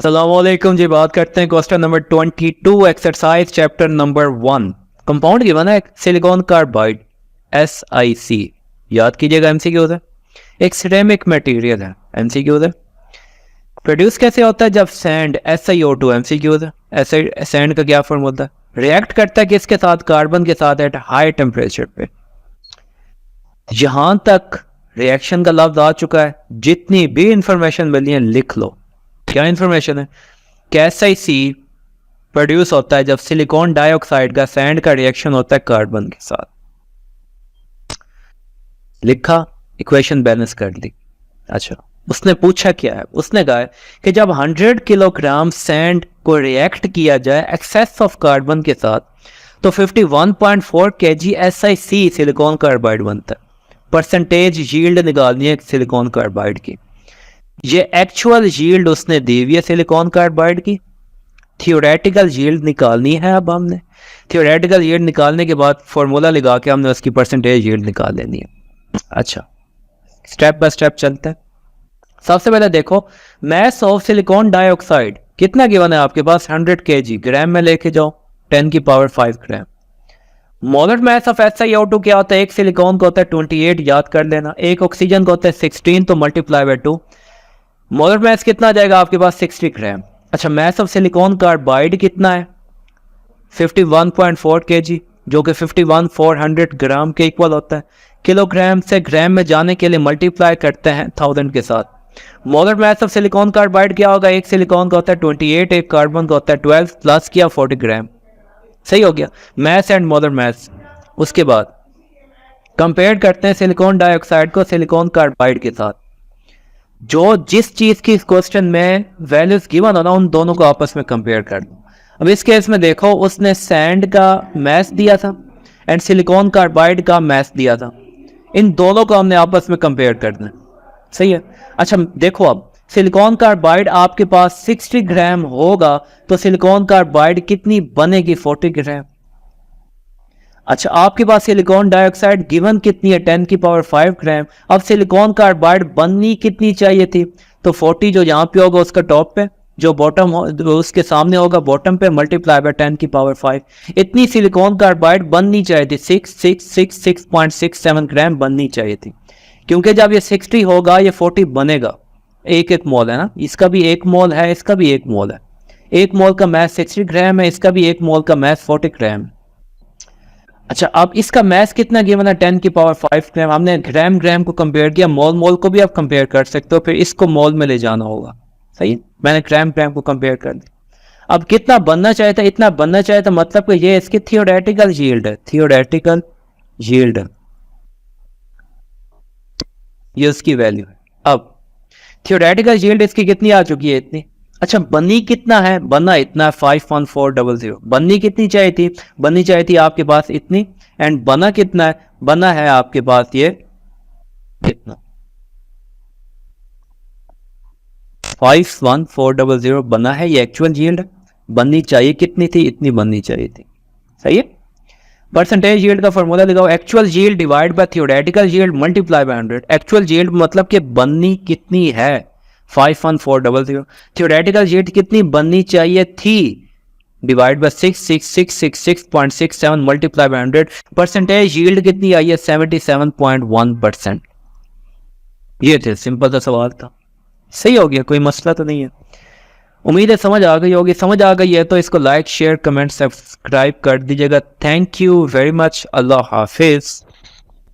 अस्सलामुअलैकुम जी। बात करते हैं question number 22 exercise chapter number 1। Compound given है सिलिकॉन कार्बाइड SiC। याद कीजिएगा एमसीक्यू है, एक सिरेमिक मटेरियल है। एमसीक्यू है प्रोड्यूस कैसे होता है जब सैंड SiO2। एमसीक्यू है सैंड का क्या फॉर्म होता है, रिएक्ट करता है किसके साथ, कार्बन के साथ एट हाई टेम्परेचर पे। यहां तक रिएक्शन का लफ्ज आ चुका है, जितनी भी इंफॉर्मेशन मिली है लिख लो। क्या इंफॉर्मेशन है कि SiC प्रोड्यूस होता है जब सिलिकॉन डाइऑक्साइड का सैंड का रिएक्शन होता है कार्बन के साथ। लिखा, इक्वेशन बैलेंस कर ली। अच्छा, उसने पूछा क्या है, उसने कहा है कि जब 100 किलोग्राम सैंड को रिएक्ट किया जाए एक्सेस ऑफ कार्बन के साथ तो 51.4 kg SiC सिलिकॉन कार्बाइड बनता है। परसेंटेज यील्ड निकालनी है सिलिकॉन कार्बाइड की। ये एक्चुअल यील्ड उसने दी हुई है सिलिकॉन कार्बाइड की, थियोरेटिकल यील्ड निकालनी है। अब हमने थियोरेटिकल यील्ड निकालने के बाद फॉर्मूला लगा के हमने उसकी परसेंटेज यील्ड निकाल लेनी है। अच्छा, स्टेप बाय स्टेप चलते हैं। सबसे पहले देखो, मास ऑफ सिलिकॉन डाइऑक्साइड कितना गिवन है आपके पास, 100 kg। ग्राम में लेके जाओ, 10 की power 5 gram. Molar mass of SiO2 क्या होता है, एक सिलिकॉन को होता है 28, याद कर लेना। एक ऑक्सीजन को होता है 16, तो मल्टीप्लाई बाय 2। मोलर मास कितना आ जाएगा आपके पास, 60 ग्राम। अच्छा, मास ऑफ सिलिकॉन कार्बाइड कितना है, 51.4 kg, जो कि 51,400 ग्राम के इक्वल होता है। किलोग्राम से ग्राम में जाने के लिए मल्टीप्लाई करते हैं 1000 के साथ। Molar mass of silicon carbide क्या होगा, एक सिलिकॉन का होता है 28, एक कार्बन का होता है 12, प्लस किया 40 ग्राम। सही हो गया, मास एंड मोलर मास। उसके बाद कंपेयर करते हैं सिलिकॉन डाइऑक्साइड को सिलिकॉन कार्बाइड के साथ। जो जिस चीज की इस क्वेश्चन में वैल्यूज गिवन हो ना, उन दोनों को आपस में कंपेयर कर दो। अब इस केस में देखो, उसने सैंड का मास दिया था एंड सिलिकॉन कार्बाइड का मास दिया था। इन दोनों को हमने आपस में कंपेयर करना है। सही है। अच्छा देखो, अब सिलिकॉन कार्बाइड आपके पास 60 ग्राम होगा तो सिलिकॉन कार्बाइड कितनी बनेगी, 40 ग्राम। अच्छा, आपके पास सिलिकॉन डाइऑक्साइड गिवन कितनी है, 10 की पावर 5 ग्राम। अब सिलिकॉन कार्बाइड बननी कितनी चाहिए थी, तो 40 जो यहाँ पे होगा उसका टॉप पे, जो बॉटम उसके सामने होगा बॉटम पे, मल्टीप्लाई बाय 10 की पावर 5। इतनी सिलिकॉन कार्बाइड बननी चाहिए थी, 6.67 ग्राम बननी चाहिए थी। क्योंकि जब ये 60 होगा ये 40 बनेगा, एक एक मोल है ना, इसका भी एक मोल है, इसका भी एक मोल है। एक मोल का मास 60 ग्राम है, इसका भी एक मोल का मास 40 ग्राम है। अच्छा, अब इसका मास कितना गिवन है, 10 की पावर 5 ग्राम। हमने ग्राम ग्राम को कंपेयर किया, मोल मोल को भी आप कंपेयर कर सकते हो, फिर इसको मोल में ले जाना होगा। सही है, मैंने ग्राम ग्राम को कंपेयर कर दिया। अब कितना बनना चाहिए था, इतना बनना चाहिए था, मतलब कि ये इसकी थियोरेटिकल यील्ड है, थियोरेटिकल यील्ड है, ये उसकी वैल्यू है। अब थियोरेटिकल यील्ड इसकी कितनी आ चुकी है, इतनी। अच्छा, बनी कितना है, बना इतना 51400। बननी कितनी चाहिए थी, बननी चाहिए थी आपके पास इतनी, एंड बना कितना है, बना है आपके पास ये कितना, 51400 बना है, ये एक्चुअल यील्ड है। बननी चाहिए कितनी थी, इतनी बननी चाहिए थी। सही है। परसेंटेज यील्ड का फॉर्मूला लगाओ, actual yield divide by theoretical yield multiply by 100। Actual yield मतलब कि बननी कितनी है, 51400। थियोरेटिकल यील्ड कितनी बननी चाहिए थी, divide by 66666.67 multiply by 100। Percentage yield कितनी आई है, 77.1%। ये थे, सिंपल सा सवाल था। सही हो गया, कोई मसला तो नहीं है। उम्मीद है समझ आ गई होगी। समझ आ गई है तो इसको लाइक शेयर कमेंट सब्सक्राइब कर दीजिएगा। Thank you very much. Allah Hafiz.